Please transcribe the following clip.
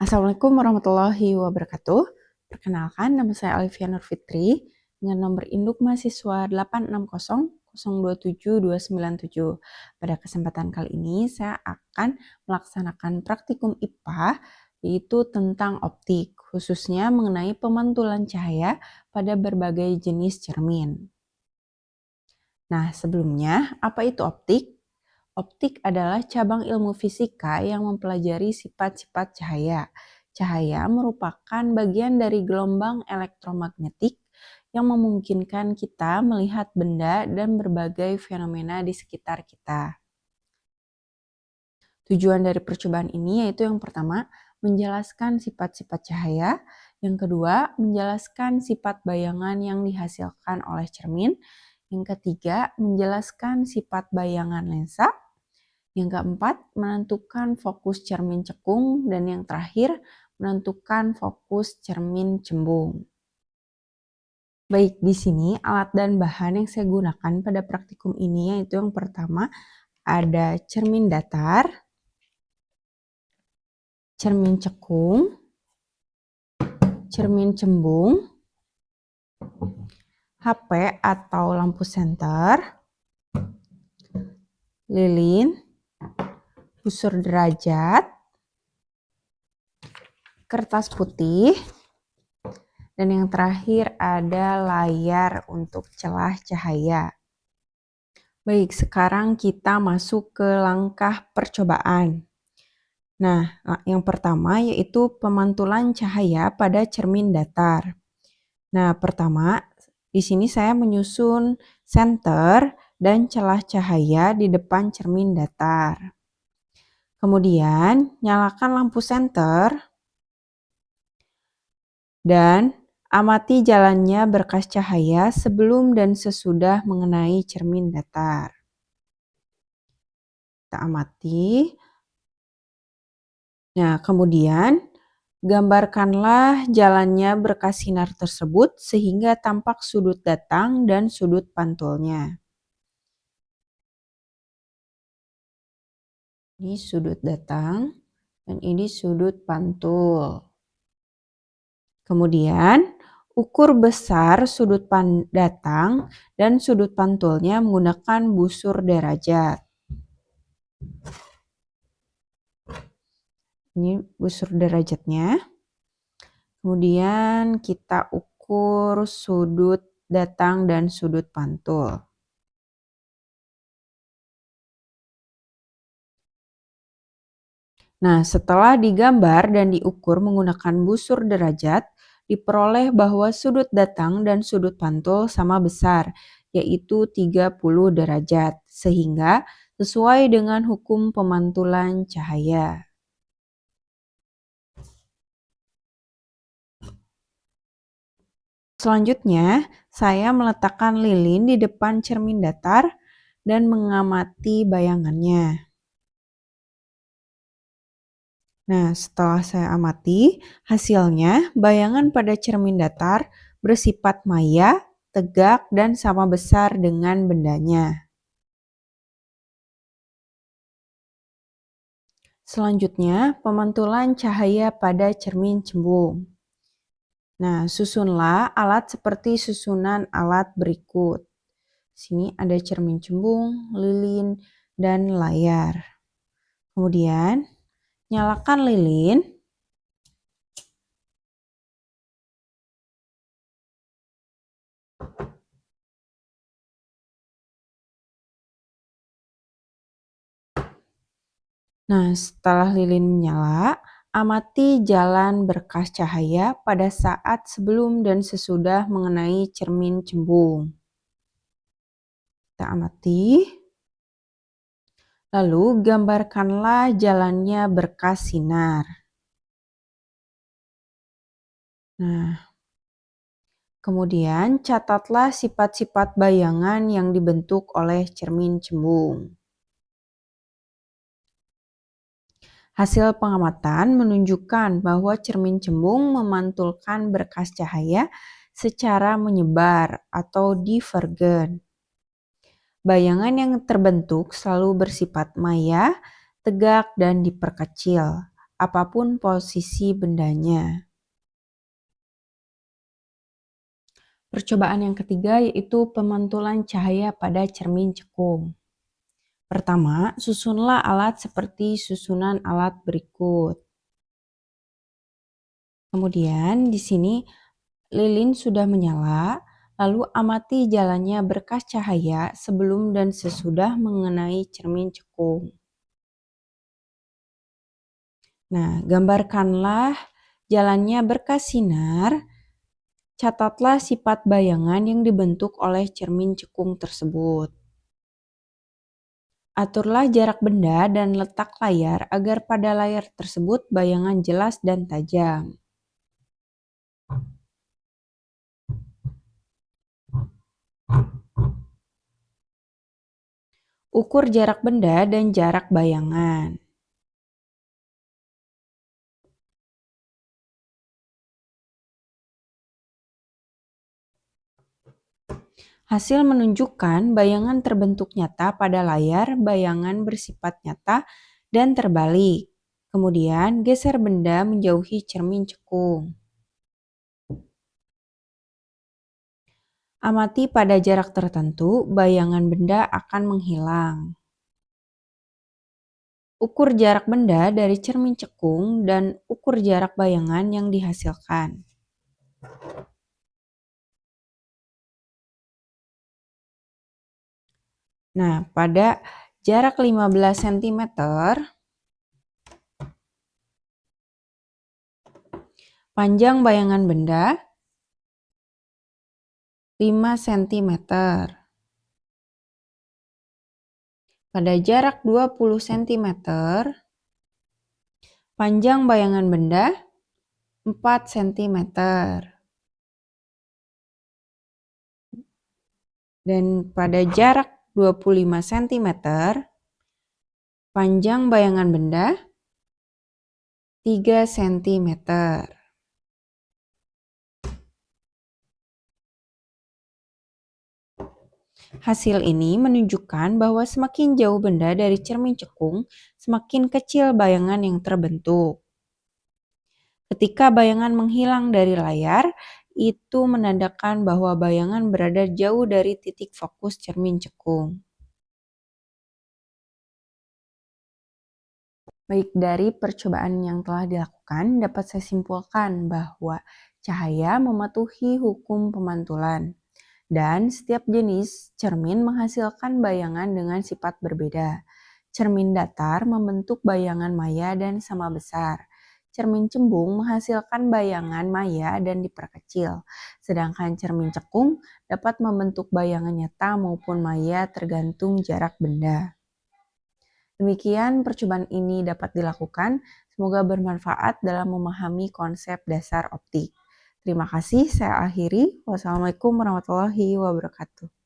Assalamualaikum warahmatullahi wabarakatuh. Perkenalkan, nama saya Alifia Nur Fitri dengan nomor induk mahasiswa 860027297. Pada kesempatan kali ini saya akan melaksanakan praktikum IPA yaitu tentang optik, khususnya mengenai pemantulan cahaya pada berbagai jenis cermin. Nah, sebelumnya, apa itu optik? Optik adalah cabang ilmu fisika yang mempelajari sifat-sifat cahaya. Cahaya merupakan bagian dari gelombang elektromagnetik yang memungkinkan kita melihat benda dan berbagai fenomena di sekitar kita. Tujuan dari percobaan ini yaitu yang pertama, menjelaskan sifat-sifat cahaya. Yang kedua, menjelaskan sifat bayangan yang dihasilkan oleh cermin. Yang ketiga, menjelaskan sifat bayangan lensa. Yang keempat, menentukan fokus cermin cekung. Dan yang terakhir, menentukan fokus cermin cembung. Baik, di sini alat dan bahan yang saya gunakan pada praktikum ini yaitu yang pertama ada cermin datar, cermin cekung, cermin cembung, HP atau lampu senter, lilin, busur derajat, kertas putih, dan yang terakhir ada layar untuk celah cahaya. Baik, sekarang kita masuk ke langkah percobaan. Nah, yang pertama yaitu pemantulan cahaya pada cermin datar. Nah, pertama di sini saya menyusun senter dan celah cahaya di depan cermin datar. Kemudian, nyalakan lampu senter dan amati jalannya berkas cahaya sebelum dan sesudah mengenai cermin datar. Kita amati. Nah, kemudian gambarkanlah jalannya berkas sinar tersebut sehingga tampak sudut datang dan sudut pantulnya. Ini sudut datang dan ini sudut pantul. Kemudian ukur besar sudut datang dan sudut pantulnya menggunakan busur derajat. Ini busur derajatnya. Kemudian kita ukur sudut datang dan sudut pantul. Nah, setelah digambar dan diukur menggunakan busur derajat, diperoleh bahwa sudut datang dan sudut pantul sama besar, yaitu 30 derajat, sehingga sesuai dengan hukum pemantulan cahaya. Selanjutnya, saya meletakkan lilin di depan cermin datar dan mengamati bayangannya. Nah, setelah saya amati, hasilnya bayangan pada cermin datar bersifat maya, tegak, dan sama besar dengan bendanya. Selanjutnya, pemantulan cahaya pada cermin cembung. Nah, susunlah alat seperti susunan alat berikut. Sini ada cermin cembung, lilin, dan layar. Kemudian, nyalakan lilin. Nah, setelah lilin menyala, amati jalan berkas cahaya pada saat sebelum dan sesudah mengenai cermin cembung. Kita amati. Lalu gambarkanlah jalannya berkas sinar. Nah, kemudian catatlah sifat-sifat bayangan yang dibentuk oleh cermin cembung. Hasil pengamatan menunjukkan bahwa cermin cembung memantulkan berkas cahaya secara menyebar atau divergen. Bayangan yang terbentuk selalu bersifat maya, tegak, dan diperkecil. apapun posisi bendanya. Percobaan yang ketiga yaitu pemantulan cahaya pada cermin cekung. Pertama, susunlah alat seperti susunan alat berikut. Kemudian di sini lilin sudah menyala, lalu amati jalannya berkas cahaya sebelum dan sesudah mengenai cermin cekung. Nah, gambarkanlah jalannya berkas sinar. Catatlah sifat bayangan yang dibentuk oleh cermin cekung tersebut. Aturlah jarak benda dan letak layar agar pada layar tersebut bayangan jelas dan tajam. Ukur jarak benda dan jarak bayangan. Hasil menunjukkan bayangan terbentuk nyata pada layar, bayangan bersifat nyata dan terbalik. Kemudian geser benda menjauhi cermin cekung. Amati pada jarak tertentu, bayangan benda akan menghilang. Ukur jarak benda dari cermin cekung dan ukur jarak bayangan yang dihasilkan. Nah, pada jarak 15 cm, panjang bayangan benda 5 cm. Pada jarak 20 cm, panjang bayangan benda 4 cm. Dan pada jarak 25 cm, panjang bayangan benda 3 cm. Hasil ini menunjukkan bahwa semakin jauh benda dari cermin cekung, semakin kecil bayangan yang terbentuk. Ketika bayangan menghilang dari layar, itu menandakan bahwa bayangan berada jauh dari titik fokus cermin cekung. Baik, dari percobaan yang telah dilakukan, dapat saya simpulkan bahwa cahaya mematuhi hukum pemantulan. Dan setiap jenis cermin menghasilkan bayangan dengan sifat berbeda. Cermin datar membentuk bayangan maya dan sama besar. Cermin cembung menghasilkan bayangan maya dan diperkecil. Sedangkan cermin cekung dapat membentuk bayangan nyata maupun maya tergantung jarak benda. Demikian percobaan ini dapat dilakukan. Semoga bermanfaat dalam memahami konsep dasar optik. Terima kasih, saya akhiri. Wassalamualaikum warahmatullahi wabarakatuh.